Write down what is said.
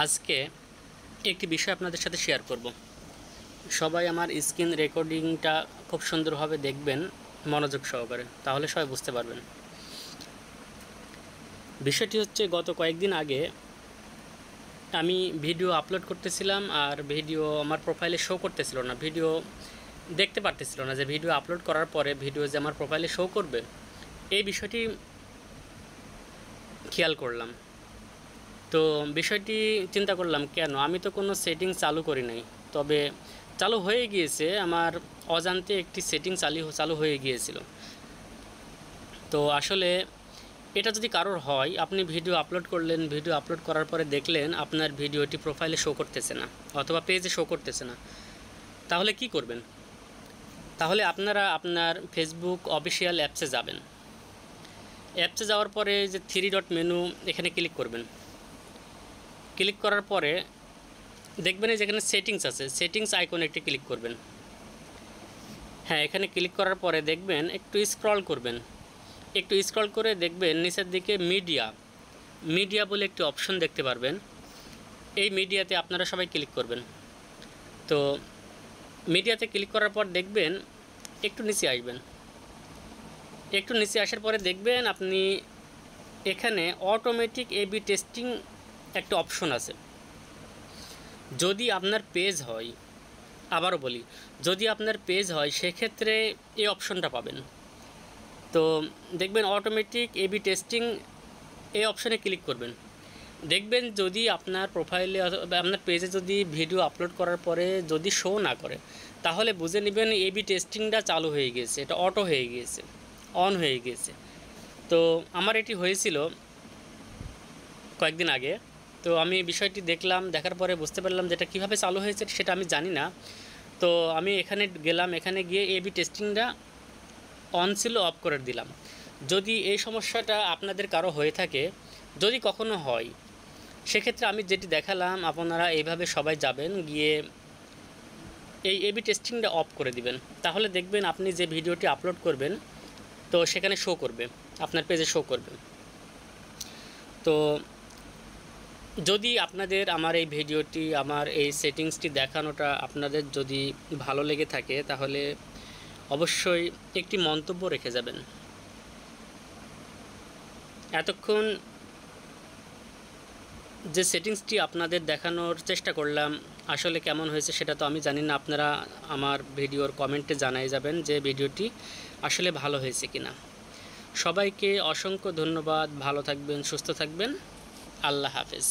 আজকে একটি বিষয় আপনাদের সাথে শেয়ার করব। সবাই আমার স্ক্রিন রেকর্ডিংটা খুব সুন্দরভাবে দেখবেন মনোযোগ সহকারে, তাহলে সবাই বুঝতে পারবেন। বিষয়টি হচ্ছে, গত কয়েকদিন আগে আমি ভিডিও আপলোড করতেছিলাম আর ভিডিও আমার প্রোফাইলে শো করতেছিল না, ভিডিও দেখতে পারতেছিল না যে ভিডিও আপলোড করার পরে ভিডিও যে আমার প্রোফাইলে শো করবে, এই বিষয়টি খেয়াল করলাম। তো বিষয়টি চিন্তা করলাম, কেন আমি তো কোনো সেটিং চালু করি নাই, তবে চালু হয়ে গিয়েছে, আমার অজান্তে একটি সেটিং চালু হয়ে গিয়েছিল। তো আসলে এটা যদি কারোর হয়, আপনি ভিডিও আপলোড করলেন, ভিডিও আপলোড করার পরে দেখলেন আপনার ভিডিওটি প্রোফাইলে শো করতেছে না অথবা পেজে শো করতেছে না, তাহলে কি করবেন? তাহলে আপনারা আপনার ফেসবুক অফিসিয়াল অ্যাপসে যাবেন। অ্যাপসে যাওয়ার পরে যে 3 ডট মেনু, এখানে ক্লিক করবেন। ক্লিক করার পরে দেখবেন যেখানে সেটিংস আছে, সেটিংস আইকনে একটি ক্লিক করবেন। হ্যাঁ, এখানে ক্লিক করার পরে দেখবেন একটু স্ক্রল করবেন, একটু স্ক্রল করে দেখবেন নিচের দিকে মিডিয়া বলে একটি অপশন দেখতে পারবেন। এই মিডিয়াতে আপনারা সবাই ক্লিক করবেন। তো মিডিয়াতে ক্লিক করার পর দেখবেন একটু নিচে আসবেন। একটু নিচে আসার পরে দেখবেন আপনি এখানে অটোমেটিক এবি টেস্টিং একটা অপশন আছে। যদি আপনার পেজ হয়, আবারও বলি, যদি আপনার পেজ হয় সেক্ষেত্রে এই অপশনটা পাবেন। তো দেখবেন অটোমেটিক এবি টেস্টিং, এই অপশনে ক্লিক করবেন। দেখবেন যদি আপনার প্রোফাইলে বা আপনার পেজে যদি ভিডিও আপলোড করার পরে যদি শো না করে, তাহলে বুঝে নেবেন এবি টেস্টিংটা চালু হয়ে গিয়েছে, এটা অটো হয়ে গিয়েছে, অন হয়ে গিয়েছে। তো আমার এটি হয়েছিল কয়েকদিন আগে। তো আমি বিষয়টি দেখলাম, দেখার পরে বুঝতে পারলাম যে এটা কীভাবে চালু হয়েছে সেটা আমি জানি না। তো আমি এখানে গেলাম, এখানে গিয়ে এবি টেস্টিংটা অন ছিল, অফ করে দিলাম। যদি এই সমস্যাটা আপনাদের কারো হয়ে থাকে, যদি কখনো হয়, সেক্ষেত্রে আমি যেটি দেখালাম আপনারা এইভাবে সবাই যাবেন, গিয়ে এই এবি টেস্টিংটা অফ করে দিবেন। তাহলে দেখবেন আপনি যে ভিডিওটি আপলোড করবেন তো সেখানে শো করবে, আপনার পেজে শো করবে। তো যদি আপনাদের আমার এই ভিডিওটি, আমার এই সেটিংসটি দেখানোটা আপনাদের যদি ভালো লেগে থাকে, তাহলে অবশ্যই একটি মন্তব্য রেখে যাবেন। এতক্ষণ যে সেটিংসটি আপনাদের দেখানোর চেষ্টা করলাম, আসলে কেমন হয়েছে সেটা তো আমি জানি না। আপনারা আমার ভিডিওর কমেন্টে জানাই যাবেন যে ভিডিওটি আসলে ভালো হয়েছে কিনা। সবাইকে অসংখ্য ধন্যবাদ। ভালো থাকবেন, সুস্থ থাকবেন। আল্লাহ হাফেজ।